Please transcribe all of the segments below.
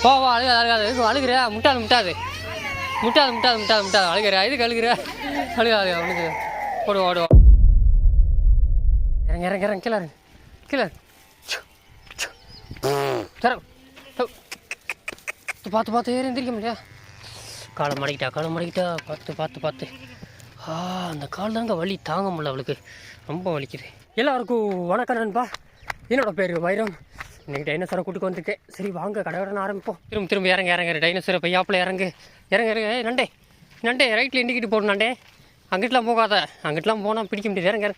போவா அழுகாது அழுகாது அழுகிற முட்டாது முட்டாது முட்டாது முட்டாது முட்டாது முட்டாது அழுகிற இதுக்கு அழுகிற அழுகாது அவனுக்கு ஓடுவா ஓடுவா இறங்க இறங்க இறங்க கீழே கீழே தர பார்த்து பார்த்து ஏறி எந்திரிக்க முடியா காலை மடக்கிட்டா பார்த்து பார்த்து பார்த்து அந்த கால் தாங்க வலி தாங்க முடியல அவளுக்கு ரொம்ப வலிக்குது. எல்லாருக்கும் வணக்கம் நண்பா, என்னோட பேர் வைரம். இன்றைக்கி டைனோசரை கூட்டுக்கு வந்துருக்கேன். சரி வாங்க கடையோட ஆரம்பிப்போம். திரும்ப இறங்க டைனோசரை பையாப்பில் இறங்கு நண்டே நண்டே ரைட்டில் இண்டிக்கிட்டு போடணும் நண்டே. அங்கிட்டலாம் போகாத, அங்கிட்டலாம் போனால் பிடிக்க முடியாது. இறங்க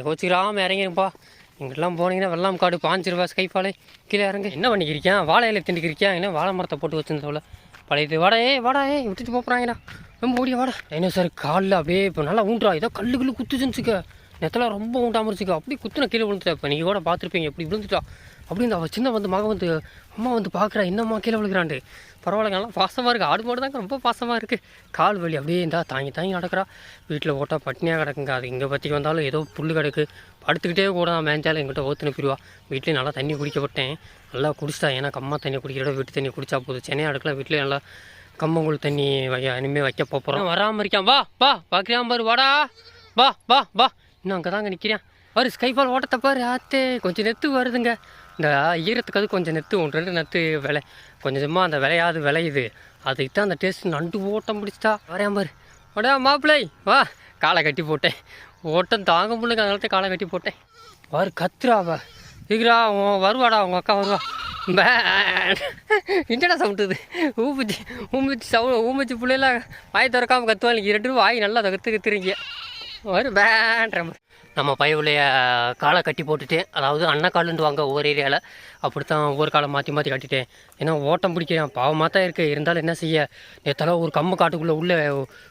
கோச்சிக்கிறாமல் இறங்கிருப்பா. இங்கிட்டலாம் போனீங்கன்னா வெள்ளாம் காடு பாஞ்சிருவா ஸ்கைப்பாலே. கீழே இறங்க. என்ன பண்ணிக்கிறிக்கேன்? வாழை இலை திண்டிக்கிறிக்கேன். என்ன வாழை மரத்தை போட்டு வச்சுருந்தவள பழையது வாடா விட்டுட்டு போகிறாங்கடா. ரொம்ப ஓடிய வாடா. டைனோசர் காலில் அப்படியே இப்போ நல்லா ஊன்றா. ஏதோ கல்லு குத்துச்சுன்னுச்சுக்க. நெத்தலாம் ரொம்ப ஊண்டாமல் இருந்துச்சுக்க. அப்படியே குத்துன கீழே விழுந்துட்டா. இப்போ நீங்கள் கூட பார்த்துருப்பீங்க எப்படி விழுந்துட்டா. அப்படின்னு அவள் சின்ன மகன் அம்மா பார்க்குறா, என்னம்மா கீழே விழுகிறாண்டு. பரவாயில்ல, நல்லா பாசமாக இருக்குது. ஆடு மாடு தாங்க ரொம்ப பாசமாக இருக்குது. கால் வலி அப்படியே இருந்தால் தாங்கி நடக்கிறா. வீட்டில் ஓட்டால் பட்னியாக கிடக்குங்க. அது இங்கே பற்றிக்கு வந்தாலும் ஏதோ புல் கிடக்கு. படுத்துக்கிட்டே கூட மேஞ்சாலும் எங்கிட்ட ஓத்துன பிரிவா. வீட்லேயும் நல்லா தண்ணி குடிக்கப்பட்டேன். நல்லா குடிச்சிட்டா. ஏன்னா கம்மா தண்ணி குடிக்கிறத வீட்டு தண்ணி குடிச்சா போதும். சென்னையாக அடுக்கலாம். வீட்டிலே நல்லா கம்மங்கூழ் தண்ணி இனிமேல் வைக்க போகிறோம். வராமல் இருக்கான். வா பார்க்குறியான் பாரு. வாடா வா இன்னும் அங்கே தாங்க நிற்கிறேன். பாரு ஸ்கைபால் ஓட்டத்தை பாரு. ஆத்தே கொஞ்சம் நெத்து வருதுங்க. இந்த ஈரத்துக்கு அது கொஞ்சம் நெத்து 1-2 நெத்து கொஞ்சமாக அந்த விளையுது. அதுக்கு தான் அந்த டேஸ்ட். நண்டு ஓட்டம் பிடிச்சிட்டா. வரையான் பாரு. வாடா மாப்பிள்ளை வா. காலை கட்டி போட்டேன். ஓட்டம் தாங்க முடியல, அதனால காலை கட்டி போட்டேன். பாரு கத்துறாவ இருக்கிறா. வருவாடா உங்கள் அக்கா வருவா. என்னடா சவுண்டுது? ஊம்பிச்சு பிள்ளைலாம் வாய் திறக்காமல் கத்துவாங்க. 2 வாய் நல்லா கத்துறீங்க. ஒரு பேன்ற நம்ம பையவுலைய காலை கட்டி போட்டுட்டேன். அதாவது அன்னக்காலுண்டு வாங்க ஒவ்வொரு ஏரியாவில். அப்படித்தான் ஒவ்வொரு காலை மாற்றி கட்டிட்டேன். ஏன்னா ஓட்டம் பிடிக்கிறேன். பாவமாக தான் இருக்குது. இருந்தாலும் என்ன செய்ய, நேற்றாலும் ஒரு கம்மு காட்டுக்குள்ளே உள்ளே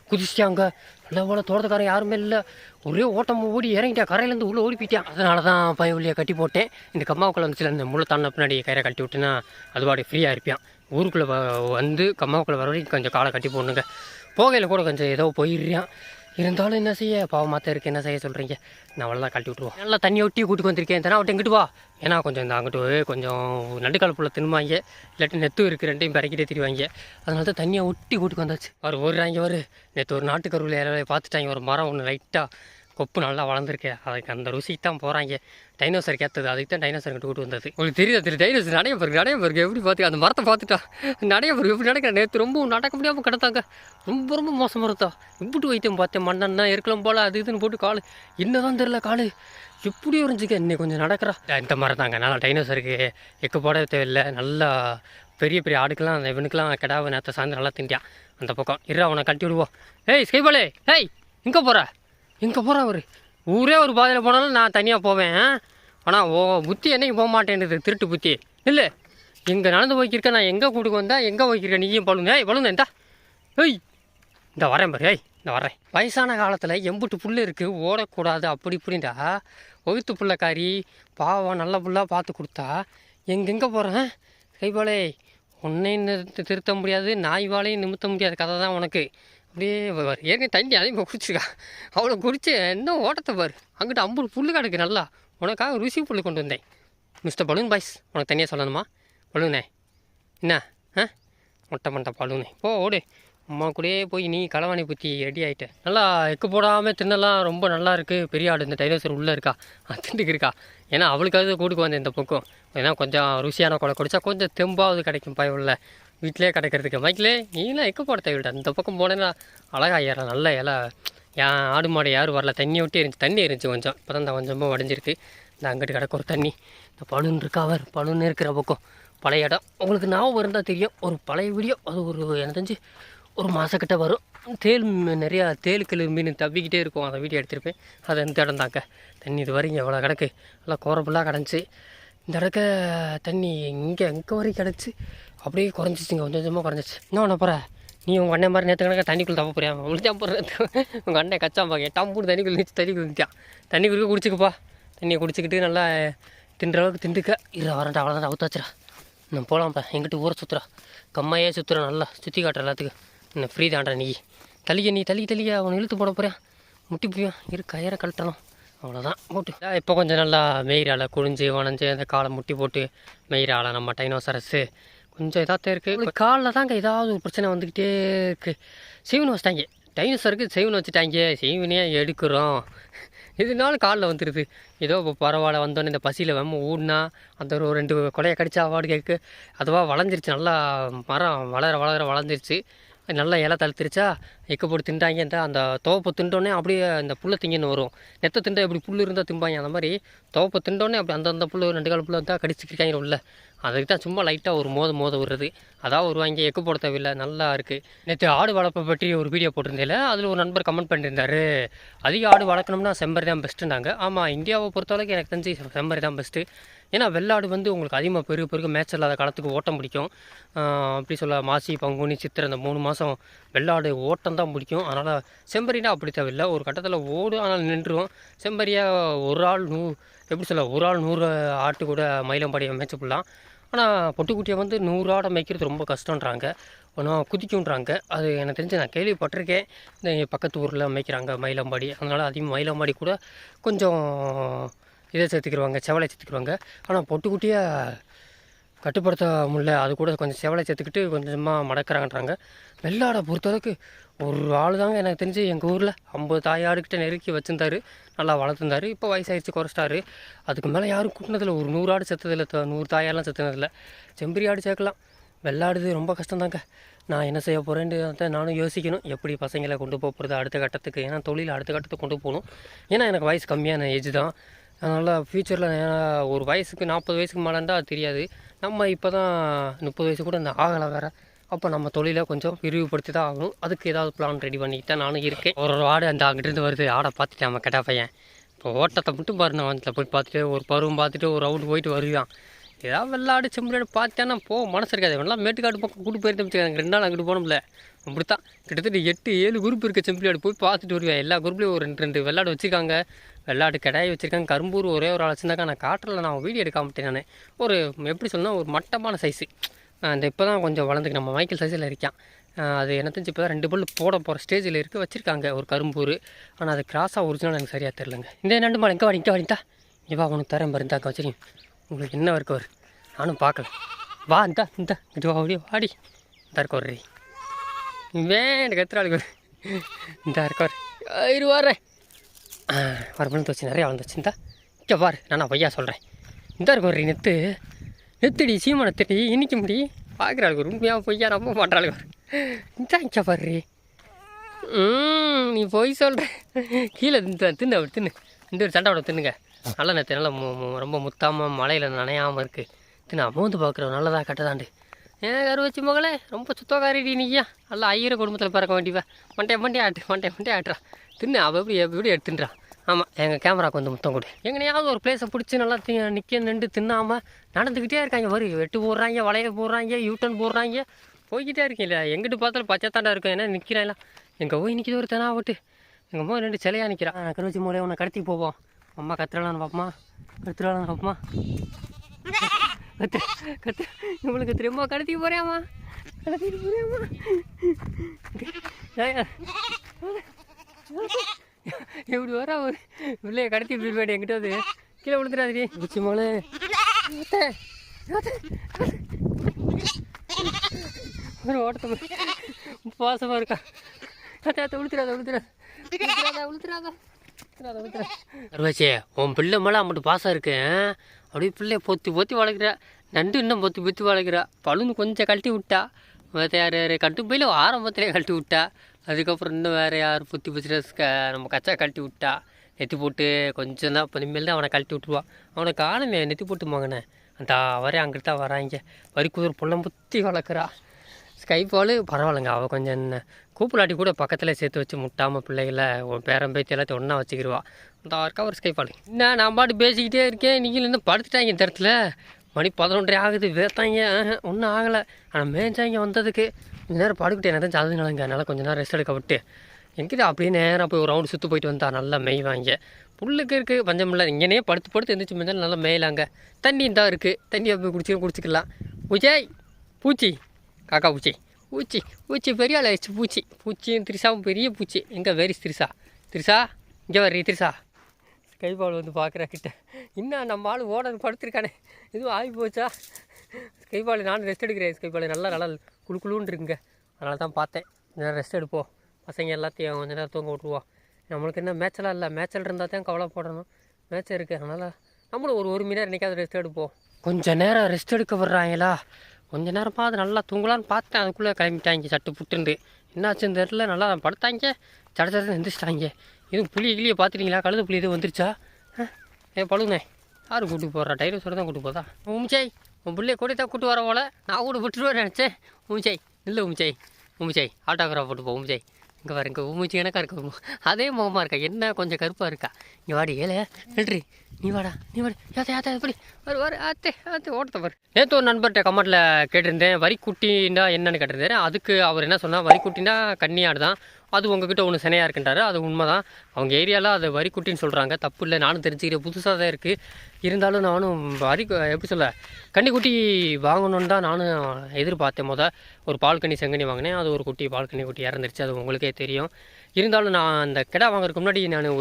குதிச்சிட்டாங்க. நல்ல போல தோட்டக்காரன் யாருமே இல்லை. ஒரே ஓட்டம் ஓடி இறங்கிட்டேன். கரையிலேருந்து உள்ளே ஓடி போயிட்டேன். அதனால தான் பையவுலையை கட்டி போட்டேன். இந்த கம்மாவுக்குள்ளே வந்துச்சுல, இந்த முள்ளை தாண்ட பின்னாடி கயிறை கட்டி விட்டுன்னா அது பாடி ஃப்ரீயாக இருப்பேன். ஊருக்குள்ளே வந்து கம்மாவுக்குள்ளே வர வரைக்கும் கொஞ்சம் காலை கட்டி போடணுங்க. போகையில் கூட கொஞ்சம் ஏதோ போயிடுறான். இருந்தாலும் என்ன செய்ய, பாவமாக தான் இருக்குது. என்ன செய்ய சொல்கிறீங்க? நான் அவ்வளோதான் கழட்டி விட்ருவோம். நல்லா தண்ணி ஒட்டி கூட்டுக்கு வந்திருக்கேன். தானே அவட்ட எங்கிட்டு வா. ஏன்னா கொஞ்சம் இந்த அங்கிட்டு கொஞ்சம் நடுக்கால் புள்ள தின்னுவாங்க. இல்லாட்டி நெத்து இருக்குது. 2டையும் பறக்கிட்டே திரிவாங்க. அதனால தான் தண்ணியை ஒட்டி கூட்டுக்கு வந்தாச்சு. ஓடுறாங்க. நேற்று ஒரு நாட்டுக்கருவில் யாராவது பார்த்துட்டாங்க. ஒரு மரம் ஒன்று லைட்டாக கொப்பு நல்லா வளர்ந்துருக்கேன். அதுக்கு அந்த ருசிக்கு தான் போகிறாங்க. டைனோசருக்கு ஏற்றது. அதுக்கு தான் டைனோசர் கிட்ட கூட்டு வந்தது. உங்களுக்கு தெரியுது டைனோசர் நடைய பாருங்க எப்படி பார்த்து அந்த மரத்தை பார்த்துட்டா. நடைய பாருங்க எப்படி நடக்கிறேன். நேற்று ரொம்ப நடக்க முடியாமல் கிடத்தாங்க. ரொம்ப மோசமாக இருந்தா. இப்படி வைத்தேன் பார்த்தேன். மண்ணா இருக்கலாம் போல் அது இதுன்னு போட்டு கால் என்னதான் தெரியல. கால் எப்படி இருந்துச்சுக்க. இன்னைக்கு கொஞ்சம் நடக்கிறா. இந்த மரம் தாங்க நல்லா டைனோசருக்கு எக்கு போட தேவையில்லை. நல்லா பெரிய ஆடுக்கெல்லாம் அந்த இவனுக்கெல்லாம் கிடாவை நேற்று சாயந்தரம் நல்லா திண்டியான். அந்த பக்கம் அவனை கட்டி விடுவோம். ஸ்கைபாலே எங்கே போகிறா அவர்? ஊரே ஒரு பாதையில் போனாலும் நான் தனியாக போவேன். ஆனால் புத்தி என்னைக்கு போக மாட்டேன்றது. திருட்டு புத்தி இல்லை. இங்கே நடந்து போய்க்கிருக்க. நான் எங்கே கூட்டுக்கு வந்தேன், எங்கே போய்க்கிருக்கேன்? நீயும் பழுங்க இந்தா இந்த வரேன் பாரு. இந்த வரேன். வயசான காலத்தில் எம்புட்டு புல் இருக்குது, ஓடக்கூடாது அப்படி இப்படின்டா. ஒகுத்து புள்ளக்காரி பாவம் நல்ல புல்லாக பார்த்து கொடுத்தா. எங்கெங்கே போகிறேன்? கைபாலே உன்னையும் திருத்த முடியாது, நாய் வாழையும் நிமித்த முடியாத கதை தான் உனக்கு. அப்படியே ஏற்கனவே தண்ணி அதிகமாக குடிச்சிருக்கா. அவ்வளோ குடிச்சு என்ன ஓட்டத்தை பாரு. அங்கிட்ட 50 புல் கிடக்கு. நல்லா உனக்காக ருசி புல் கொண்டு வந்தேன். மிஸ்டர் பலூன் பாய்ஸ், உனக்கு தனியாக சொல்லணுமா? பலூனே என்ன மொட்டை பலூனே போ ஓடு. அம்மா கூடயே போய் நீ களவாணி புத்தி ரெடி ஆகிட்ட. நல்லா எக்கு போடாமல் தின்னலாம். ரொம்ப நல்லா இருக்குது. பெரிய ஆடு இந்த டைனோசர் உள்ளே இருக்கா, திண்டுக்கு இருக்கா. ஏன்னா அவளுக்காவது கூட்டுக்கு வந்தேன் இந்த பக்கம். ஏன்னா கொஞ்சம் ருசியான கொலை குடித்தா கொஞ்சம் தெம்பாவது கிடைக்கும். பயவுள்ள வீட்டிலே கிடைக்கிறதுக்கு. மைக்கிலே நீலாம் எக்கு போட தேவையில்லை. அந்த பக்கம் போனேன்னா அழகா ஏறலாம். நல்ல இலை. ஏன் ஆடு மாடு யாரும் வரல. தண்ணி ஒட்டி தண்ணி இருந்துச்சு கொஞ்சம். இப்போ தான் இந்த கொஞ்சமாக வடைஞ்சிருக்கு. இந்த அங்கிட்டு கிடக்க ஒரு தண்ணி. இந்த பலூன் இருக்கா பலூன் இருக்கிற பக்கம் பழைய இடம். உங்களுக்கு ஞாபகம் இருந்தால் தெரியும். ஒரு பழைய வீடியோ அது எனக்கு தெரிஞ்சு ஒரு மாதக்கிட்ட வரும். நிறையா தேலுக்கள் மீன் தவிக்கிட்டே இருக்கும். அதை வீடியோ எடுத்திருப்பேன். அது இந்த இடம் தாங்க. தண்ணி இது வரைக்கும் எவ்வளோ கிடக்கு. நல்லா கோரப்புல்லாக கிடஞ்சி. இந்த இடக்க தண்ணி இங்கே வரைக்கும் கிடச்சி. அப்படியே குறைஞ்சிச்சிங்க. கொஞ்சமாக குறைஞ்சிச்சு. இன்னும் போகிற நீ உங்கள் அண்ணன் மாதிரி நேற்று கணக்காக தண்ணிக்குள்ளே தப்ப போறியா? விழுத்தான் போடுறேன். உங்கள் அண்ணன் கச்சாம்பாங்க. டம்பூர் தண்ணிக்குள்ளே தண்ணிக்குள்ள தண்ணி குடிக்க குடிச்சிக்கப்பா. தண்ணியை குடிச்சிக்கிட்டு நல்லா தின்ற அளவுக்கு திண்டுக்க. வரண்டா அவ்வளோதான் அவுத்தாச்சுரா. நான் போகலாம்ப்பா. எங்கிட்ட ஊரை சுற்றுறா. கம்மையே சுற்றுறா. நல்லா சுற்றி காட்டுற எல்லாத்துக்கும். என்ன ஃப்ரீ தாண்டா. நீ தள்ளிக்க அவனை இழுத்து போட போகிறேன். முட்டி போய் கயிறை கழட்டணும். அவ்வளோதான் போட்டு இப்போ கொஞ்சம் நல்லா மெயிரால் குழிஞ்சு வளைஞ்சு அந்த காலை முட்டி போட்டு மெயிரால் நம்ம டைனோசரஸு கொஞ்சம் இதாக இருக்குது. காலில் தாங்க ஏதாவது ஒரு பிரச்சனை வந்துக்கிட்டே இருக்குது. சீவனை வச்சிட்டாங்க டைனோசருக்கு, செய்வனை வச்சுட்டாங்க. செய்வனையே எடுக்கிறோம் இதனால காலில் வந்துடுது. ஏதோ இப்போ பரவாயில்ல வந்தோன்னே இந்த பசியில் ஊடினா அந்த ஒரு 2 கொலையை கடிச்சா அவார்டு கேட்கு அதுவாக வளர்ந்துருச்சு. நல்லா மரம் வளர்ந்துருச்சு. நல்லா இலை தழுத்துருச்சா எக்க போட்டு திண்டாங்க. அந்த துவப்பை திண்டோடனே அப்படியே அந்த புல்லை திங்கன்னு வரும். நெத்தை திண்டா எப்படி புல் இருந்தால் திம்பாங்க, அந்த மாதிரி துவப்பை திண்டோடனே அப்படி அந்த புல் 2 கால் புல் இருந்தால் கடிச்சிருக்காங்க உள்ள. அதுக்கு தான் சும்மா லைட்டாக ஒரு மோத விடுறது. அதான் வருவாங்க, எக்கு போட தேவையில்லை, நல்லா இருக்குது. நேற்று ஆடு வளர்ப்பை பற்றி ஒரு வீடியோ போட்டிருந்தேன். அதில் ஒரு நண்பர் கமெண்ட் பண்ணியிருந்தார், அதிக ஆடு வளர்க்கணும்னா செம்பரி தான் பெஸ்ட்டுனாங்க. ஆமாம், இந்தியாவை பொறுத்தவரைக்கும் எனக்கு தெரிஞ்சு செம்பரி தான் பெஸ்ட்டு. ஏன்னா வெள்ளாடு உங்களுக்கு அதிகமாக பெருக மேட்ச் இல்லாத காலத்துக்கு ஓட்டம் பிடிக்கும். அப்படி சொல்ல மாசி பங்குனி சித்திரை அந்த 3 மாதம் வெள்ளாடு ஓட்டம் தான் பிடிக்கும். அதனால் செம்பரினா அப்படி தேவையில்லை, ஒரு கட்டத்தில் ஓடும் ஆனால் நின்றுடும். செம்பரியாக ஒரு ஆள் 100 ஆட்டு கூட மயிலம்பாடியை மேய்ச்சி போடலாம். ஆனால் பொட்டுக்குட்டியை 100 ஆடை மேய்க்கிறது ரொம்ப கஷ்டன்றாங்க, ஒன்றும் குதிக்குன்றாங்க. அது எனக்கு தெரிஞ்சு நான் கேள்விப்பட்டிருக்கேன். இந்த பக்கத்து ஊரில் மேய்க்கிறாங்க மயிலம்பாடி. அதனால் அதிகமாக மயிலம்பாடி கூட கொஞ்சம் இதை சேர்த்துக்கிடுவாங்க, செவலை சேர்த்துக்கிடுவாங்க. ஆனால் பொட்டுக்குட்டியை கட்டுப்படுத்த முடியல, அது கூட கொஞ்சம் செவலை சேர்த்துக்கிட்டு கொஞ்சமாக மடக்கிறாங்கன்றாங்க. வெள்ளாடை பொறுத்தளவுக்கு ஒரு ஆள் தாங்க எனக்கு தெரிஞ்சு எங்கள் ஊரில் 50 தாயாடுக்கிட்ட நெருக்கி வச்சுருந்தாரு, நல்லா வளர்த்துருந்தார். இப்போ வயசாகிடுச்சு, குறைச்சிட்டாரு. அதுக்கு மேலே யாரும் கூட்டினதில்லை, ஒரு 100 ஆடு செத்ததில்லை, 100 தாயாரெலாம் செத்துனதில்லை. செம்பரி ஆடு சேர்க்கலாம், வெள்ளாடுது ரொம்ப கஷ்டம்தாங்க. நான் என்ன செய்ய போகிறேன்ட்டு நானும் யோசிக்கணும், எப்படி பசங்களை கொண்டு போகிறது அடுத்த கட்டத்துக்கு. ஏன்னா தொழில் அடுத்த கட்டத்துக்கு கொண்டு போகணும். ஏன்னா எனக்கு வயசு கம்மியான ஏஜ் தான். அதனால் ஃப்யூச்சரில் ஒரு வயசுக்கு 40 வயசுக்கு மேலேண்டா அது தெரியாது. நம்ம இப்போ தான் 30 வயசு கூட இந்த ஆகலை வேறு. அப்போ நம்ம தொழிலை கொஞ்சம் விரிவுபடுத்தி தான் ஆகணும். அதுக்கு ஏதாவது பிளான் ரெடி பண்ணிக்கிட்டு தான் நானும் இருக்கேன். ஒரு ஆடு அந்த அங்கிட்டிருந்து வருது, ஆடை பார்த்துட்டேன் நம்ம கெட்டா பையன். இப்போ ஓட்டத்தை மட்டும் பாரு, நான் வந்தத்தில் போய் பார்த்துட்டு ஒரு பருவம் பார்த்துட்டு ஒரு ரவுண்டு போயிட்டு வருவான். ஏதாவது வெள்ளாடு செம்பரியாடு பார்த்தேன்னா மனசு இருக்காது. எல்லாம் மேட்டுக்காடு பக்கம் கூட்டு போயிட்டு வச்சுக்காங்க, 2 நாள் அங்கிட்டு போனோம்ல. அப்படித்தான் கிட்டத்தட்ட 8-7 குரூப் இருக்க செம்பரியாடு போய் பார்த்துட்டு வருவேன். எல்லா குரூப்லேயும் ஒரு 2 வெள்ளாடு வச்சுருக்காங்க, வெள்ளாடு கிடாய் வச்சுருக்காங்க. கரும்பூர் ஒரே ஒரு ஆள் வச்சுருந்தாங்க. நான் காட்டில் நான் வீடியோ எடுக்க மாட்டேன். நான் ஒரு எப்படி சொல்லணும், ஒரு மட்டமான சைஸு. அந்த இப்போ தான் கொஞ்சம் வளர்ந்துக்கு நம்ம மைக்கேல் சைஸில் இருக்கான். அது என்ன தெரிஞ்சு இப்போ தான் 2 பல் போட போகிற ஸ்டேஜில் இருக்குது, வச்சுருக்காங்க ஒரு கரும்பூர். ஆனால் அது கிராஸாக ஒரிஜினல் எனக்கு சரியாக தெரிலங்க. இந்த 2 மாடு எங்கே வாடிட்டா இவா உனக்கு தரேன் மருந்தாக்க வச்சுருங்க. உங்களுக்கு என்ன இருக்கு வரும் நானும் பார்க்கல. வா இந்த இது வாடி இந்த இருக்க ஒரு வேண்ட கத்துறாளுக்கு இந்த இருக்க வர வரப்பண்ணு வச்சு நிறையா வளர்ந்துச்சு. இங்கே பாரு, நான் பையா சொல்கிறேன். இந்த இருக்க ஒரு நெத்துடி சீமான நெத்துடி இன்னிக்க முடி பார்க்குறாளுக்கு ஒரு உண்மையாக பொய்யா நம்ப மாட்டாளுக்கு. இங்கே பாரு, நீ பொய் சொல்கிற. கீழே தின்னு இந்த ஒரு சண்டை விட தின்னுங்க. நல்லா நேற்று நல்லா ரொம்ப முத்தாமல் மழையில் நனையாமல் இருக்குது. தின்னு அமௌந்து பார்க்குறோம், நல்லதாக கட்டதாண்டு. ஏன் கரு வச்சு மகளே, ரொம்ப சுத்தக்காரிடி நீயா. நல்லா 1000 குடும்பத்தில் பிறக்க வேண்டியவா. மண்டே ஆட்டுறா. தின்னு அவள் எப்படி எடுத்துன்றான். ஆமாம், எங்கள் கேமராவுக்கு முத்தம் கொடு. எங்கனையாவது ஒரு பிளேஸை பிடிச்சி நல்லா நின்று தின்னாமல் நடந்துக்கிட்டே இருக்காங்க. வெட்டு போடுறாங்க, வளைய போடுறாங்க, யூட்டன் போடுறாங்க, போய்கிட்டே இருக்கீங்களா. எங்கிட்டு பார்த்தாலும் பச்சை தாண்டா இருக்கும். ஏன்னா நிற்கிறாங்களா, எங்கே போய் நிற்கிது ஒரு தெனா விட்டு. எங்கள் அம்மா 2 சிலையாக நிற்கிறான். கருவச்சி மூலையை உன்னை கடத்தி போவோம். அம்மா கத்துறாளான்னு பார்ப்போமா, கத்து இவளுக்கு திரும்ப கடத்தி போறியாம்மா, எப்படி வர ஒரு பிள்ளைய கடத்தி போயிட்டு என்கிட்ட வந்து கீழே விழுந்துடாதீ குச்சி மோளே. ஒரு ஓட்டத்தை பாசமாக இருக்கா. உளுத்துறாதா அருவாச்சே, உன் பிள்ளை மேலே அம்மட்டு பாசம் இருக்கு. அப்படியே பிள்ளைய பொத்தி வளர்க்குறா. நண்டு இன்னும் பொத்தி வளர்க்குறா. பழுந்து கொஞ்சம் கழட்டி விட்டா. யார் கட்டு போயில ஆரம்பத்திலே கழட்டி விட்டா. அதுக்கப்புறம் இன்னும் வேறு யார் பொத்தி நம்ம கச்சா கழட்டி விட்டா. நெத்தி போட்டு கொஞ்சம் தான் இப்போ இனிமேல் தான் அவனை கழட்டி விட்டுருவான். அவனை காணுமே நெத்தி போட்டு மகனே. அந்த அவரே அங்கிட்டு தான் வராங்க. வரிக்குதிர் பொண்ணை புத்தி வளர்க்குறா. ஸ்கைபால் பரவாயில்லைங்க, அவள் கொஞ்சம் என்ன கூப்பிடாட்டி கூட பக்கத்தில் சேர்த்து வச்சு முட்டாமல் பிள்ளைகளை பேரம் பேத்தி எல்லாத்தையும் ஒன்றா வச்சுக்கிடுவா. அந்த இருக்கா ஒரு ஸ்கைபால். என்ன நான் பாட்டு பேசிக்கிட்டே இருக்கேன், நீங்கள் இன்னும் படுத்துட்டாங்க. இந்த இடத்துல மணி 11:30 ஆகுது. வேத்தாங்க ஒன்றும் ஆகலை. ஆனால் மேய்ச்சாங்க வந்ததுக்கு கொஞ்சம் நேரம் படுக்கிட்டே என்ன தான் சதுனாலங்க. அதனால் கொஞ்சம் நேரம் ரெஸ்ட் எடுக்க விட்டு எங்கிட்ட அப்படியே நேராக போய் ஒரு ரவுண்டு சுற்று போயிட்டு வந்தா நல்லா மேய்வாங்க. புல்லுக்கு இருக்குது பஞ்சம் இல்லை. இங்கேனே படுத்து எந்திரிச்சு மேய்ச்சாலும் நல்லா மேய்லாங்க. தண்ணி தான் இருக்குது, தண்ணியை போய் குடிச்சிக்கலாம். பூச்சி காக்கா பூச்சி பெரிய ஆள் ஆயிடுச்சு. பூச்சியும் திரிசாவும் பெரிய பூச்சி. எங்கே வேரிஸ் திரிசா இங்கே வர்றீ திரிசா ஸ்கைபால் வந்து பார்க்குறாக்கிட்ட இன்னும் நம்ம ஆள் ஓடது படுத்துருக்கானே எதுவும் ஆகி போச்சா? ஸ்கைபால் நானும் ரெஸ்ட் எடுக்கிறேன். ஸ்கைபால் நல்லா குழுன்னு இருக்குங்க. அதனால தான் பார்த்தேன் கொஞ்சம் ரெஸ்ட் எடுப்போம், பசங்க எல்லாத்தையும் கொஞ்சம் நேரம் தூங்க விட்ருவோம். நம்மளுக்கு என்ன மேட்செல்லாம் இல்லை, மேட்சில் இருந்தால் தான் கவலை போடணும். மேட்ச் இருக்குது, அதனால் நம்மளும் ஒரு மணி நேரம் என்றைக்காவது ரெஸ்ட் எடுப்போம். கொஞ்சம் நேரம் ரெஸ்ட் எடுக்க விட்றாங்களா? கொஞ்சம் நேரம் பார்த்து நல்லா தூங்கலான்னு பார்த்தேன். அதுக்குள்ளே கிளம்பிட்டாங்க சட்டு புட்டுண்டு. என்னாச்சுன்னு தெரில, நல்லா படுத்தாங்க, சடச்சடன்னு எந்திரிச்சிட்டாங்க. எதுவும் புளி கிளியை பார்த்துட்டீங்களா? கழுது புளி எதுவும் வந்துருச்சா? பழுனே யார் கூப்பிட்டு போடுறா? டைனோசரை தான் கூப்பிட்டு போதா? உமிச்சாய், உன் பிள்ளைய கூட தான் கூப்பிட்டு வர போல. நான் கூட விட்டுருவேன் நினச்சேன். உமிச்சாய் இல்லை, உமிச்சாய் ஆட்டோகிராஃப் போட்டு போ. உமிச்சாய் இங்கே வர, இங்கே உமிச்சி எனக்கா இருக்க, அதே முகமாக இருக்கா, என்ன கொஞ்சம் கருப்பாக இருக்கா. இங்கே வாடி ஏழை நில்றி, நீ வாடா யாத்தா எப்படி வர ஆத்தே ஓட்டத்தை பாரு. நேற்று ஒரு நண்பர்கிட்ட கமெண்ட்டில் கேட்டிருந்தேன், வரிக்குட்டின்னா என்னென்னு கேட்டிருந்தேன். அதுக்கு அவர் என்ன சொன்னால், வரிக்குட்டின்னா கன்னியாடு தான், அது உங்ககிட்ட ஒன்று சினையாக இருக்குன்றாரு. அது உண்மை தான், அவங்க ஏரியாவில் அது வரிக்குட்டின்னு சொல்கிறாங்க. தப்பு இல்லை, நானும் தெரிஞ்சுக்கிறேன், புதுசாக தான் இருக்குது. இருந்தாலும் நானும் எப்படி சொல்ல, கன்னிக்குட்டி வாங்கணுன்னு தான் நானும் எதிர்பார்த்தேன். ஒரு பால் கன்னி செங்கனி வாங்கினேன், அது ஒரு பால் கன்னி குட்டி இறந்துருச்சு, அது உங்களுக்கே தெரியும். இருந்தாலும் நான் அந்த கிடா வாங்குறதுக்கு முன்னாடி நான்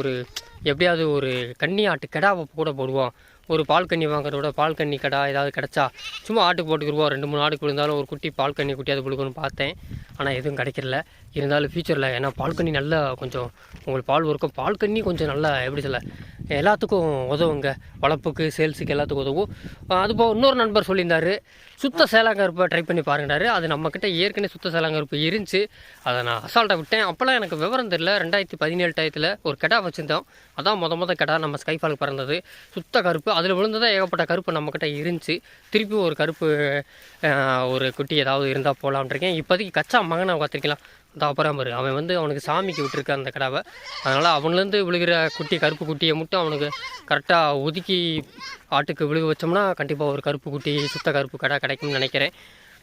எப்படியாவது ஒரு கன்னி ஆட்டு கிடாவை கூட போடுவோம். ஒரு பால் கன்னி வாங்குறதோட பால் கன்னி கடா ஏதாவது கிடச்சா சும்மா ஆட்டுக்கு போட்டுக்கிடுவோம். 2-3 ஆட்டுக்கு இருந்தாலும் ஒரு குட்டி பால் கன்னி குட்டியாவது கொடுக்கணும்னு பார்த்தேன். ஆனால் எதுவும் கிடைக்கிறல. இருந்தாலும் ஃபியூச்சரில், ஏன்னா பால் கன்னி நல்லா கொஞ்சம் உங்களுக்கு பால் இருக்கும். பால் கன்னி கொஞ்சம் நல்லா எப்படி சொல்ல, எல்லாத்துக்கும் உதவுங்க, வளர்ப்புக்கு சேல்ஸுக்கு எல்லாத்துக்கும் உதவும். அதுபோல் இன்னொரு நண்பர் சொல்லியிருந்தார், சுத்த சேலாங்கருப்பை ட்ரை பண்ணி பாருங்கடாரு. அது நம்மக்கிட்ட ஏற்கனவே சுத்த சேலாங்கருப்பு இருந்துச்சு, அதை நான் அசால்ட்டாக விட்டேன். அப்போல்லாம் எனக்கு விவரம் தெரியல. 2017 ஒரு கிடா வச்சுருந்தோம். அதான் மொத கிடா நம்ம ஸ்கைஃபாலுக்கு பிறந்தது, சுத்த கருப்பு. அதில் விழுந்ததான் ஏகப்பட்ட கருப்பு நம்மக்கிட்ட இருந்துச்சு. திருப்பி ஒரு கருப்பு ஒரு குட்டி ஏதாவது இருந்தால் போகலான்ட்ருக்கேன். இப்போதைக்கு கச்சா மகனை கற்றுக்கலாம். அந்த அப்புறம் பாரு, அவன் அவனுக்கு சாமிக்கு விட்டுருக்க அந்த கடாவை. அதனால் அவன்லேருந்து விழுகிற கருப்பு குட்டியை மட்டும் அவனுக்கு கரெக்டாக ஒதுக்கி ஆட்டுக்கு விழுக வச்சோம்னா கண்டிப்பாக ஒரு கருப்பு குட்டி சுத்த கருப்பு கடை கிடைக்கும்னு நினைக்கிறேன்.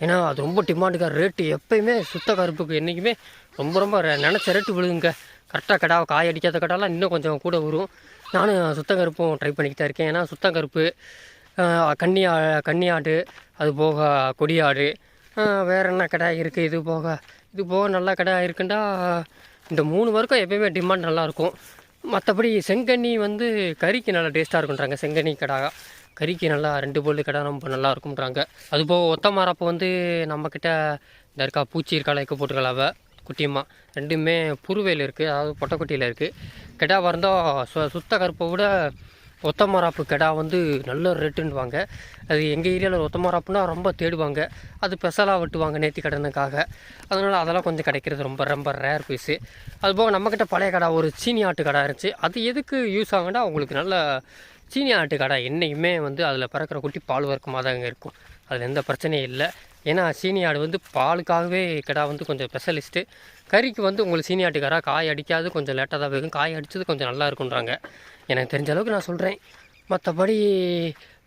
ஏன்னா அது ரொம்ப டிமாண்டுக்காக ரேட்டு. எப்போயுமே சுத்த கருப்புக்கு என்றைக்குமே ரொம்ப நினச்ச ரேட்டு விழுகுங்க. கரெக்டாக கடாவை காய அடிக்காத கடாலாம் இன்னும் கொஞ்சம் கூட வரும். நானும் சுத்த கருப்பும் ட்ரை பண்ணிக்கிட்டு தான் இருக்கேன். ஏன்னா சுத்த கருப்பு, கன்னி ஆடு, அது போக கொடியாடு, வேறு என்ன கடை இருக்குது, இது போக நல்ல கடை இருக்குண்டா இந்த 3 வரைக்கும் எப்போயுமே டிமாண்ட் நல்லாயிருக்கும். மற்றபடி செங்கண்ணி கறிக்கு நல்லா டேஸ்ட்டாக இருக்குன்றாங்க. செங்கண்ணி கடை கறிக்கு நல்லா 2 பொருள் கடை ரொம்ப நல்லா இருக்குன்றாங்க. அதுபோக ஒத்த மாரப்போ நம்மக்கிட்ட இந்த இருக்கா பூச்சி இருக்கால எக்க போட்டுக்கலாவ குட்டியம்மா, ரெண்டுமே புருவையில் இருக்குது, அதாவது பொட்டைக்குட்டியில் இருக்குது. கிடா இருந்தால் சுத்த கருப்பை விட ஒத்த மாராப்பு கிடா நல்ல ரேட்டுன்னுவாங்க. அது எங்கள் ஏரியாவில் ஒத்த மாராப்புனா ரொம்ப தேடுவாங்க, அது ஸ்பெஷலாக வெட்டுவாங்க நேர்த்தி கடனுக்காக. அதனால் அதெல்லாம் கொஞ்சம் கிடைக்கிறது ரொம்ப ரேர் பீஸு. அதுபோக நம்மக்கிட்ட பழைய கடை ஒரு சீனி ஆட்டு கடை இருந்துச்சு. அது எதுக்கு யூஸ் ஆகுன்னா, உங்களுக்கு நல்ல சீனி ஆட்டு கடை என்றைக்குமே அதில் பிறக்கிற குட்டி பால் வர்க்கமாக தாங்க இருக்கும், அதில் எந்த பிரச்சனையும் இல்லை. ஏன்னா சீனி ஆடு பாலுக்காகவே கடை கொஞ்சம் ஸ்பெஷலிஸ்ட்டு. கறிக்கு உங்களுக்கு சீனி ஆட்டு கடை காய் அடிக்காது, கொஞ்சம் லேட்டாக தான் வைக்கும். காய் அடித்தது கொஞ்சம் நல்லா இருக்குன்றாங்க, எனக்கு தெரிஞ்ச அளவுக்கு நான் சொல்கிறேன். மற்றபடி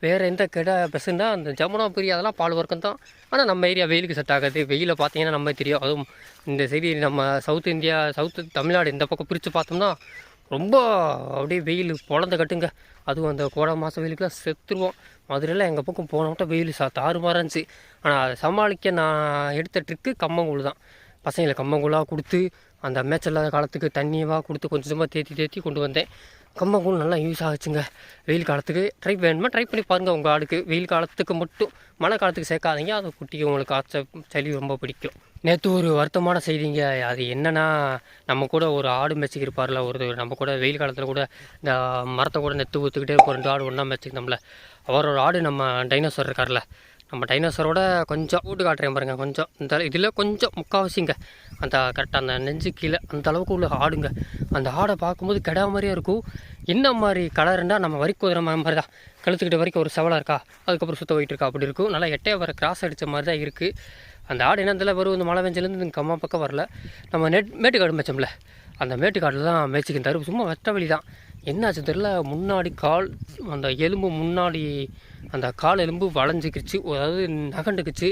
வேறு எந்த கடை பெஸ்ட்டுன்னா அந்த ஜமுனாபுரி அதெல்லாம் பால் வர்க்கம் தான். ஆனால் நம்ம ஏரியா வெயிலுக்கு செட் ஆகாது. வெயிலில் பார்த்தீங்கன்னா நம்ம தெரியும், அதுவும் இந்த சைடு நம்ம சவுத்து தமிழ்நாடு இந்த பக்கம் பிரித்து பார்த்தோம்னா ரொம்ப அப்படியே வெயில் பொழந்த கட்டுங்க. அதுவும் அந்த கோடை மாதம் வெயிலுக்குலாம் செத்துருவோம். மதுரையில் எங்கள் பக்கம் போனோம்ட்டா வெயில் தாறுமாறாக இருந்துச்சு. ஆனால் அதை சமாளிக்க நான் எடுத்த ட்ரிக்கு கம்மங்கூழ் தான். பசங்களை கம்மங்கூழாக கொடுத்து அந்த மேட்ச் இல்லாத காலத்துக்கு தண்ணியவாக கொடுத்து கொஞ்சமாக தேற்றி கொண்டு வந்தேன். கம்மங்கூழ் நல்லா யூஸ் ஆகுச்சுங்க வெயில் காலத்துக்கு. ட்ரை பண்ணி பாருங்கள் உங்கள் ஆடுக்கு. வெயில் காலத்துக்கு மட்டும், மழை காலத்துக்கு சேர்க்காதீங்க, அது குட்டிக்கு உங்களுக்கு சளி ரொம்ப பிடிக்கும். நேற்று ஒரு வருத்தமான செய்திங்க. அது என்னென்னா, நம்ம கூட ஒரு ஆடு மேய்ச்சிக்கு இருப்பார்ல, நம்ம கூட வெயில் காலத்தில் கூட இந்த மரத்தை கூட நெத்து ஊற்றுக்கிட்டே இருப்போம். 2 ஆடு ஒன்றா மேய்ச்சிக்கு நம்மள. அவரோட ஆடு நம்ம டைனோசர் இருக்கார்ல, நம்ம டைனோசரோட கொஞ்சம் கூட்டு காட்டுறேன் பாருங்கள். கொஞ்சம் இந்த இதில் கொஞ்சம் முக்கால்வாசிங்க அந்த கரெக்டாக அந்த நெஞ்சு கீழே அந்த அளவுக்கு உள்ள ஆடுங்க. அந்த ஆடை பார்க்கும்போது கிடா மாதிரியே இருக்கும். என்ன மாதிரி கலருண்டா, நம்ம வரிக்குதிரை மாதிரி தான். கழுத்துக்கிட்ட வரைக்கும் ஒரு செவலாக இருக்கா, அதுக்கப்புறம் சுத்த போயிட்டு இருக்கா, அப்படி இருக்கும். நல்லா எட்டையாக வர கிராஸ் அடித்த மாதிரி தான் இருக்குது அந்த ஆடு. என்னதில் வரும், இந்த மழை வெஞ்சிலேருந்து இந்த கம்மா பக்கம் வரல. நம்ம மேட்டுக்காடு மேய்ச்சோம்ல, அந்த மேட்டுக்காட்டில் தான் மேய்ச்சிக்கிட்டாரு. சும்மா வெட்ட வழி தான். என்னாச்சு தெரில, முன்னாடி கால் அந்த எலும்பு முன்னாடி அந்த கால் எலும்பு வளைஞ்சிக்கிச்சு, அதாவது நகண்டுக்குச்சு.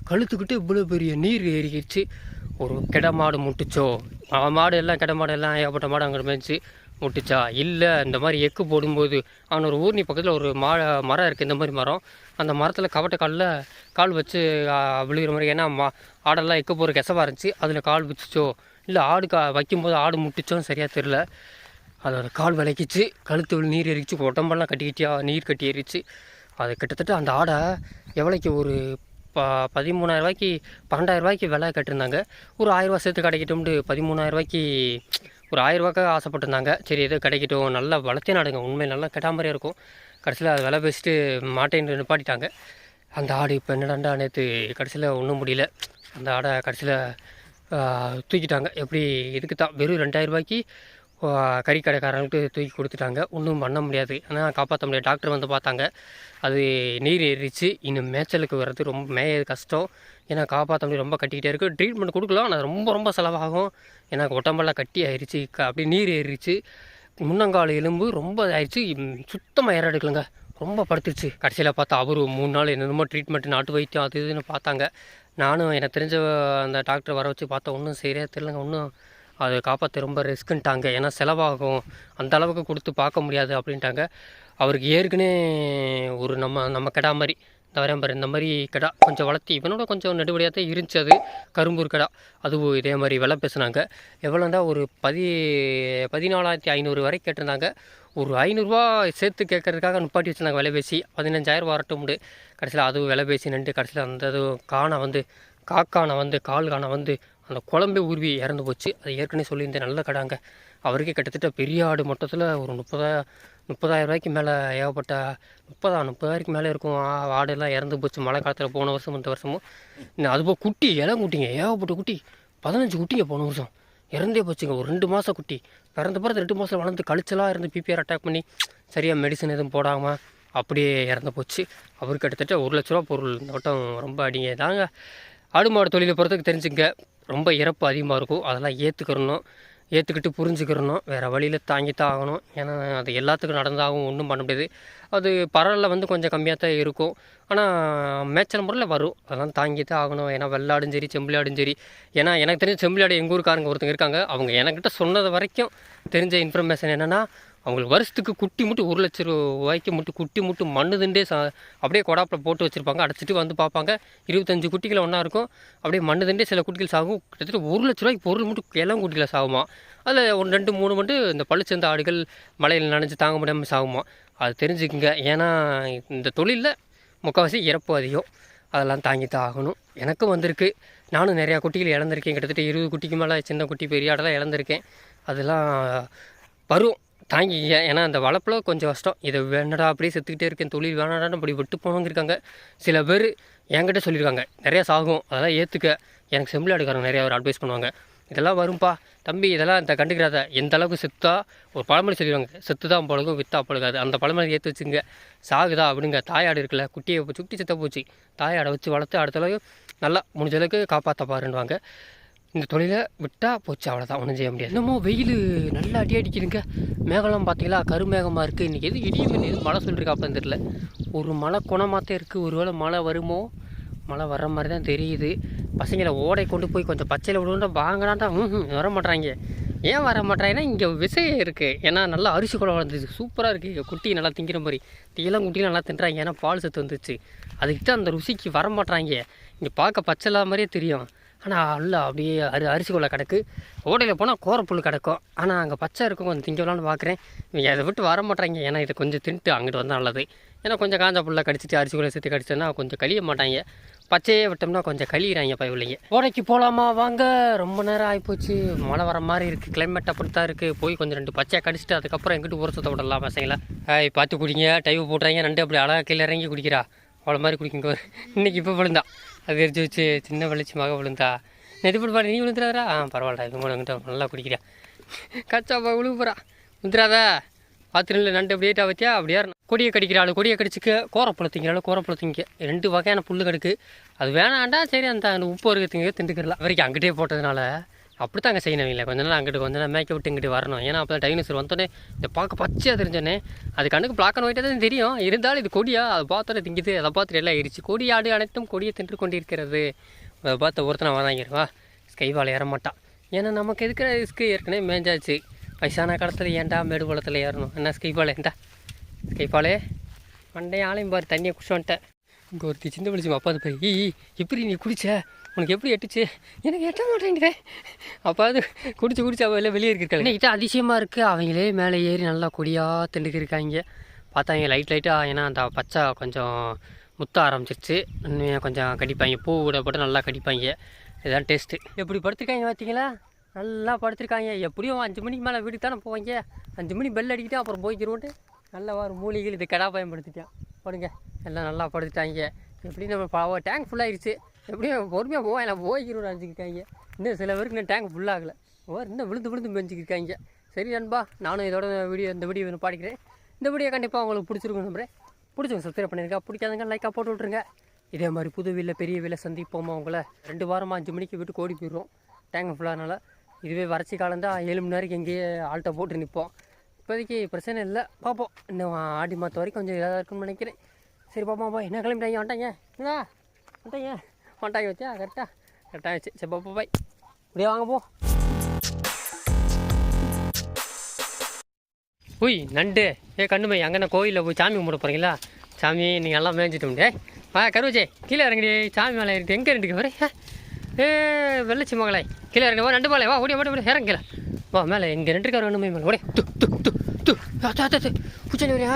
கழுத்துக்கிட்டு இவ்வளோ பெரிய நீர் ஏறிக்கிச்சு. ஒரு கிட மாடு முட்டுச்சோ, மாடு எல்லாம் கிட மாடு எல்லாம் ஏகப்பட்ட மாடு அங்கே மேய்ச்சி முட்டுச்சா இல்லை, இந்த மாதிரி எக்கு போடும்போது அவனோட ஊர்னி பக்கத்தில் ஒரு மரம் இருக்குது, இந்த மாதிரி மரம். அந்த மரத்தில் கவட்டை கால் வச்சு விழுகிற மாதிரி. ஏன்னா ஆடெல்லாம் எக்கு போகிற கெசவாக இருந்துச்சு, அதில் கால் வச்சுச்சோ இல்லை ஆடு வைக்கும்போது ஆடு முட்டுச்சோன்னு சரியாக தெரில. அதோட கால் விளக்கிச்சு, கழுத்து நீர் எரிச்சு, உடம்பெல்லாம் கட்டிக்கிட்டியா நீர் கட்டி எரிச்சு. அது கிட்டத்தட்ட அந்த ஆடை எவ்வளோக்கு ஒரு 13,000 12,000 விலை கட்டிருந்தாங்க. ஒரு 1000 சேர்த்து கிடைக்கட்டும்ட்டு 13,000 ஒரு 1000 ஆசைப்பட்டிருந்தாங்க. சரி எதோ கிடைக்கட்டும், நல்லா வளர்த்தே நாடுங்க, உண்மையில் நல்லா கெட்டாமரியாக இருக்கும். கடைசியில் அது விலை பேசிட்டு மாட்டேன்னு நிப்பாட்டிட்டாங்க. அந்த ஆடு இப்போ என்னடாண்டா நேற்று கடைசியில் ஒன்றும் முடியல. அந்த ஆடை கடைசியில் தூக்கிட்டாங்க. எப்படி இதுக்கு தான் வெறும் 2,000 கறி கடைக்காரங்களுக்கு தூக்கி கொடுத்துட்டாங்க. ஒன்றும் பண்ண முடியாது, ஆனால் காப்பாற்ற முடியாது. டாக்டர் வந்து பார்த்தாங்க, அது நீர் ஏறிச்சு, இன்னும் மேய்ச்சலுக்கு வர்றது ரொம்ப மேய கஷ்டம். ஏன்னா காப்பாற்ற முடியாது, ரொம்ப கட்டிக்கிட்டே இருக்குது. ட்ரீட்மெண்ட் கொடுக்கலாம், ஆனால் ரொம்ப செலவாகும். ஏன்னா உடம்பெல்லாம் கட்டி ஆயிடுச்சு, அப்படி நீர் ஏறிச்சு. முன்னங்கால் எலும்பு ரொம்ப ஆயிடுச்சு, சுத்தமாக ஏற எடுக்கலங்க, ரொம்ப படுத்துருச்சு. கடைசியில் பார்த்தா அவர் 3 நாள் என்னென்னமோ ட்ரீட்மெண்ட், நாட்டு வைத்தியம் அது இதுன்னு பார்த்தாங்க. நானும் எனக்கு தெரிஞ்ச அந்த டாக்டர் வர வச்சு பார்த்தா ஒன்றும் சரியாக தெரியலங்க. ஒன்றும் அது காப்பாற்ற ரொம்ப ரிஸ்க்குன்ட்டாங்க. ஏன்னா செலவாகும், அந்த அளவுக்கு கொடுத்து பார்க்க முடியாது அப்படின்ட்டாங்க. அவருக்கு ஏற்கனவே ஒரு நம்ம கிடா மாதிரி இந்த வரேன் பாரு, இந்த மாதிரி கிடா கொஞ்சம் வளர்த்தி இவனோட கொஞ்சம் நெடுபடியாக தான் இருந்துச்சு. அது கரும்பூர் கிடா, அதுவும் இதே மாதிரி விலை பேசுனாங்க. எவ்வளோண்டா ஒரு 14,500 வரை கேட்டிருந்தாங்க. ஒரு 500 சேர்த்து கேட்கறதுக்காக நிப்பாட்டி வச்சுருந்தாங்க விலை பேசி. 15,000 வரட்டும். கடைசியில் அதுவும் விலை பேசி நின்று கடைசியில் அந்த காணை வந்து கால் காணை வந்து அந்த குழம்பே உருவி இறந்து போச்சு. அது ஏற்கனவே சொல்லியிருந்தேன், நல்ல கடாங்க. அவருக்கே கிட்டத்தட்ட பெரிய ஆடு மொத்தத்தில் ஒரு 30,000 மேலே ஏகப்பட்ட 30,000 மேலே இருக்கும். ஆடெல்லாம் இறந்து போச்சு மழை காலத்தில், போன வருஷம் இந்த வருஷமும். அதுபோல் குட்டி குட்டிங்க ஏகப்பட்ட குட்டி, 15 குட்டிங்க போன வருஷம் இறந்தே போச்சுங்க. ஒரு 2 மாதம் குட்டி பிறந்த பிறகு 2 மாதம் வளர்ந்து கழிச்சலாக இருந்து பிபிஆர் அட்டாக் பண்ணி சரியாக மெடிசன் எதுவும் போடாமல் அப்படியே இறந்து போச்சு. அவருக்கு கிட்டத்தட்ட 1 லட்ச ரூபா பொருள். இந்த வட்டம் ரொம்ப அடிங்க தாங்க. ஆடு மாடு தொழிலை பொறுத்தவரைக்கும் தெரிஞ்சுங்க, ரொம்ப இறப்பு அதிகமாக இருக்கும். அதெல்லாம் ஏற்றுக்கிட்டு புரிஞ்சுக்கிறணும். வேறு வழியில் தாங்கித்தான் ஆகணும். ஏன்னா அது எல்லாத்துக்கும் நடந்தாகும், ஒன்றும் பண்ண முடியாது. அது பரவலில் வந்து கொஞ்சம் கம்மியாக தான் இருக்கும், ஆனால் மேய்ச்சல் முறையில் வரும். அதெல்லாம் தாங்கித்தான் ஆகணும். ஏன்னா வெள்ளாடும் சரி செம்பிளாடும் சரி. ஏன்னா எனக்கு தெரிஞ்ச செம்பிளாடு எங்கள் ஊருக்காரங்க ஒருத்தங்க இருக்காங்க. அவங்க என்கிட்ட சொன்னது வரைக்கும் தெரிஞ்ச இன்ஃபர்மேஷன் என்னென்னா, அவங்களுக்கு வருஷத்துக்கு குட்டி முட்டு 1 லட்ச ரூபாய்க்கு குட்டி முட்டு மண்ணு அப்படியே கொடாப்பில் போட்டு வச்சுருப்பாங்க. அடைச்சிட்டு வந்து பார்ப்பாங்க, 25 குட்டிகள் ஒன்றா இருக்கும். அப்படியே மண்ணு சில குட்டிகள் சாகும். கிட்டத்தட்ட 1 லட்ச ரூபாய்க்கு பொருள் மட்டும் இளம் குட்டிகளை சாகுமா. அதில் 1 2 3 மட்டும் இந்த பழுச்சந்த ஆடுகள் மழையில் நனைஞ்சு தாங்க முடியாமல் சாகுமா. அது தெரிஞ்சுக்குங்க. ஏன்னா இந்த தொழிலில் முக்கால்வாசி இறப்பு அதிகம். அதெல்லாம் தாங்கித்தான் ஆகணும். எனக்கும் வந்திருக்கு, நானும் நிறையா குட்டிகள் இழந்திருக்கேன். கிட்டத்தட்ட 20 குட்டிக்கு மேலே சின்ன குட்டி பெரிய ஆடெல்லாம் இழந்திருக்கேன். அதெல்லாம் வரும், தாங்கிங்க. ஏன்னா அந்த வளர்ப்பில் கொஞ்சம் கஷ்டம். இதை வேணடா அப்படியே செத்துக்கிட்டே இருக்கேன், தொழில் வேணாடான்னு அப்படி விட்டு போனவங்க இருக்காங்க. சில பேர் என்கிட்ட சொல்லியிருக்காங்க, நிறையா சாகும், அதெல்லாம் ஏற்றுக்க. எனக்கு செம்பிளாடுக்காரங்க நிறையா ஒரு அட்வைஸ் பண்ணுவாங்க, இதெல்லாம் வரும்பா தம்பி, இதெல்லாம் இந்த கண்டுக்கிறாத. எந்த அளவுக்கு செத்தா ஒரு பழமொழி சொல்லிடுவாங்க, செத்து தான் பழகும் வித்தா பழகாது. அந்த பழமொழி ஏற்று வச்சுங்க. சாகுதா அப்படிங்க, தாயாடு இருக்குல்ல, குட்டியை சுட்டி செத்த போச்சு, தாயாடை வச்சு வளர்த்து அடுத்த அளவுக்கு நல்லா முடிஞ்ச அளவுக்கு காப்பாற்ற பாருன்னுவாங்க. இந்த தொழிலை விட்டால் போச்சு, அவ்வளோதான், ஒன்றும் செய்ய முடியாது. இன்னமும் வெயில் நல்லா அடிக்குதுங்க. மேகலாம் பார்த்தீங்களா, கருமேகமாக இருக்குது. இன்றைக்கி இடியும் எதுவும் மழை சொல்லியிருக்காப்பன்னு தெரியல. ஒரு மழை குணமாகத்தான் இருக்குது. ஒருவேளை மழை வருமோ, மழை வர்ற மாதிரி தான் தெரியுது. பசங்களை ஓடை கொண்டு போய் கொஞ்சம் பச்சையில் விடுவோம்னா வாங்கினாண்டா வர மாட்றாங்க. ஏன் வர மாட்டேறாங்கன்னா, இங்கே விஷயம் இருக்குது. ஏன்னா நல்லா அரிசி குழம்பு வளர்ந்துச்சு, சூப்பராக இருக்குது. குட்டி நல்லா திங்கிற மாதிரி தீயெல்லாம் குட்டிலாம் நல்லா தின்றாங்க. ஏன்னா பால் சத்து வந்துச்சு. அதுக்கிட்ட அந்த ருசிக்கு வர மாட்றாங்க. இங்கே பார்க்க பச்சை இல்லாத மாதிரியே தெரியும், ஆனால் அல்ல அப்படியே அரிசி கொள்ள கிடக்கு. ஓடையில் போனால் கோரப்புல் கிடக்கும், ஆனால் அங்கே பச்சை இருக்கும். கொஞ்சம் திங்கலான்னு பார்க்குறேன், இவங்க அதை விட்டு வர மாட்டாங்க. ஏன்னா இதை கொஞ்சம் தின்ட்டு அங்கிட்டு வந்தால் நல்லது. ஏன்னா கொஞ்சம் காஞ்சா புல்லை கடிச்சிட்டு அரிசி கொள்ள சேர்த்து கடிச்சோன்னா கொஞ்சம் கழிய மாட்டாங்க. பச்சையே விட்டோம்னா கொஞ்சம் கழியிறாங்க பயவில்லைங்க. ஓடைக்கு போகலாமா வாங்க, ரொம்ப நேரம் ஆகிப்போச்சு. மழை வர மாதிரி இருக்குது, கிளைமேட் அப்படி தான் இருக்குது. போய் கொஞ்சம் 2 பச்சையை கடிச்சிட்டு அதுக்கப்புறம் எங்கிட்டு ஊற சுத்த விடலாம் பசங்களா. பார்த்து குடிங்க, டைவு போட்டுறாங்க. 2 அப்படி அழகாக கீழே இறங்கி குடிக்கிறா, அவ்வளோ மாதிரி குடிக்குங்க. இன்றைக்கி இப்போ விழுந்தா, அது எரிச்சு வச்சு சின்ன வெளிச்சமாக விழுந்தா. நெருப்பிட்டு பாடு, நீ விழுந்துடாதா? பரவாயில்ல, இது கூட நல்லா குடிக்கிறா. கச்சாப்பா விழுவு போகிறா, விழுந்துடாதா? பாத்திரத்தில் நண்டு அப்படியே வச்சா அப்படியே கொடியை கடிக்கிறாள். கொடியை கடிச்சிக்க கோரப்புல திங்கிறாள். கோரப்புல திங்க 2 வகையான புல் கிடக்கு. அது வேணாண்டா, சரி அந்த உப்பு இருக்கிற திண்டுக்கிறலாம். வரைக்கும் அங்கிட்டே போட்டதுனால அப்படி தாங்க செய்யணும். இல்லை கொஞ்ச நேரம் அங்கிட்டு கொஞ்ச நேரம் மேய்க்க விட்டு இங்கிட்டு வரணும். ஏன்னா அப்போ தான் டைனோசர் வந்தோடனே இதை பார்க்க பச்சையாக தெரிஞ்சோன்னே, அது கண்ணுக்கு பிளாக் அண்ட் ஒயிட்டாக தான் தெரியும். இருந்தாலும் இது கொடியா, அது பார்த்தோன்னே திங்குது. அதை பார்த்துட்டு எல்லாம் எரிச்சு. கொடி ஆடு அனைத்தும் கொடியை தின்று கொண்டு இருக்கிறது. அதை பார்த்த ஒருத்தனை வாங்கிடுவா, ஸ்கைவால் ஏற மாட்டான். ஏன்னா நமக்கு எதுக்கிற ரிஸ்க்கு, ஏற்கனவே மேய்ஞ்சாச்சு. வயசான காலத்தில் ஏன்டா மேடு குளத்தில் ஏறணும்? என்ன ஸ்கைபாலே, ஏன்டா ஸ்கைபாலே மண்டைய ஆலையும் பாரு, தண்ணியை குடிச்சு வந்துட்டேன். இங்கே ஒருத்தி சின்ன பிடிச்சி அப்பா அது போய் எப்படி நீ குடிச்ச உனக்கு எப்படி எட்டுச்சு எனக்கு எட்ட மாட்டேங்குதே அப்போ அது குடிச்சு அவள் வெளியே இருக்காங்க இன்னைக்கிட்ட அதிசயமாக இருக்குது அவங்களே மேலே ஏறி நல்லா கொடியாக திண்டுக்கு இருக்காங்க பார்த்தாங்க லைட்டாக ஏன்னா அந்த பச்சை கொஞ்சம் முத்த ஆரம்பிச்சிருச்சு இன்னும் கொஞ்சம் கடிப்பாங்க பூ கூட போட்டு நல்லா கடிப்பாங்க இதுதான் டேஸ்ட்டு எப்படி படுத்துருக்காங்க பார்த்தீங்களா நல்லா படுத்துருக்காங்க எப்படியும் 5 மணிக்கு மேலே வீட்டுக்கு தானே போவாங்க 5 மணி பெல் அடிக்கிட்டு அப்புறம் போய்க்கிறோன்ட்டு நல்லா ஒரு மூலிகள் இது கடா பயன்படுத்திட்டேன் போடுங்க எல்லாம் நல்லா படுத்துட்டாங்க எப்படி நம்ம டேங்க் ஃபுல்லாகிடுச்சு எப்படியும் பொறுமையாக போவாங்க போய்க்கிறோம் நினச்சிக்கிருக்காங்க இன்னும் சில பேருக்கு இன்னும் டேங்க் ஃபுல்லாகலை இன்னும் விழுந்து மெஞ்சிக்கிருக்காங்க சரி நண்பா நானும் இதோட இந்த வீடியோ பாடிக்கிறேன் இந்த வீடியோ கண்டிப்பாக உங்களுக்கு பிடிச்சிருக்கும் நம்புறேன் பிடிச்சவங்க சப்ஸ்கிரைப் பண்ணியிருக்கா பிடிக்காதங்க லைக்காக போட்டு விட்ருங்க இதே மாதிரி புது வீட்டில் பெரிய வீட்டில் சந்திப்போமா உங்களை 2 வாரமாக 5 மணிக்கு வீட்டுக்கு ஓடி போயிடுவோம் டேங்க் ஃபுல்லாகனால இதுவே வறட்சி காலம் தான் 7 மணி நேரம் எங்கேயே ஆல்ட்டை போட்டு நிற்போம் இப்போதைக்கு பிரச்சனை இல்லை பார்ப்போம் இன்னும் ஆடி மாதம் வரைக்கும் கொஞ்சம் இதாக இருக்குன்னு நினைக்கிறேன் சரி பாப்பா என்ன கிளம்பிட்டாங்க வந்துட்டாங்க வந்துட்டாங்க வச்சா கரெக்டாக வச்சு சரி பாப்பா பாய் இப்படியே வாங்க போ உய் நண்டு கண்ணுமை அங்கே கோயிலில் போய் சாமி கும்பிட போகிறீங்களா சாமி நீங்கள் எல்லாம் மேய்ஞ்சிட்டு கருவச்சே கீழே இறங்கி சாமி மேலே இருக்குது எங்கே இருக்கு வரே வெள்ளச்சி மகளே கீழே இறங்கி வா நண்டு மேலே வா ஓடிய மாட்டேன் இறங்கல வா மேலே எங்கே ரெண்டு இருக்காரு ரெண்டு மேலே ஓடே பூச்சனி வரேன்